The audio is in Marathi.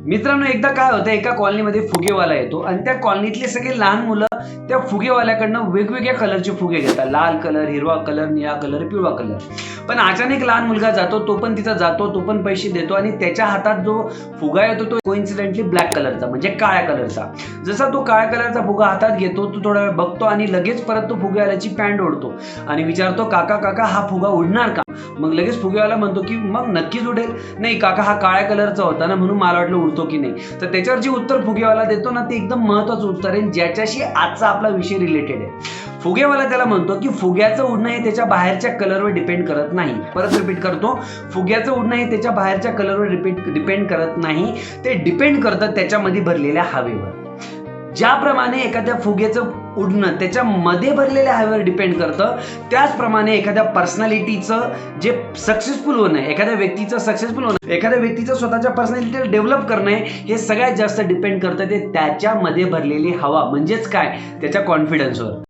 मित्रांनो, एकदा काय होतं, एका कॉलनीमध्ये फुगेवाला येतो आणि त्या कॉलनीतले सगळे लहान मुलं त्या फुगेवाल्याकडनं वेगवेगळ्या कलरचे फुगे घेतात. लाल कलर, हिरवा कलर, निळा कलर, पिवळा कलर. पण अचानक लहान मुलगा जातो, तो पण तिथं जातो, तो पण पैसे देतो आणि त्याच्या हातात जो फुगा येतो तो कोइन्सिडेंटली ब्लॅक कलरचा, म्हणजे काळ्या कलरचा. जसा तो काळ्या कलरचा फुगा हातात घेतो, तो थोडा वेळ बघतो आणि लगेच परत तो फुगेवाल्याची पॅन्ट ओढतो आणि विचारतो, काका काका हा फुगा उडणार का? मग लगेच फुगेवाला म्हणतो की मग नक्कीच उडेल. नाही काका, हा काळ्या कलरचा होता ना, म्हणून मला वाटलं उडतो की नाही. तर त्याच्यावर जे उत्तर फुगेवाला देतो ना, ते एकदम महत्वाचं उत्तर आहे, ज्याच्याशी आजचा आपला विषय रिलेटेड आहे. फुगेवाला त्याला म्हणतो की फुग्याचं उडणं हे त्याच्या बाहेरच्या कलरवर डिपेंड करत नाही. परत रिपीट करतो, फुग्याचं उडणं हे त्याच्या बाहेरच्या कलरवर डिपेंड करत नाही, ते डिपेंड करतं त्याच्यामध्ये भरलेल्या हवेवर. ज्याप्रमाणे एखाद्या फुग्याचं उडणं त्याच्यामध्ये भरलेल्या हवेवर डिपेंड करतं, त्याचप्रमाणे एखाद्या पर्सनॅलिटीचं जे सक्सेसफुल होणं, एखाद्या व्यक्तीचं स्वतःच्या पर्सनॅलिटीला डेव्हलप करणं हे सगळ्यात जास्त डिपेंड करतं ते त्याच्यामध्ये भरलेली हवा, म्हणजेच काय, त्याच्या कॉन्फिडन्सवर.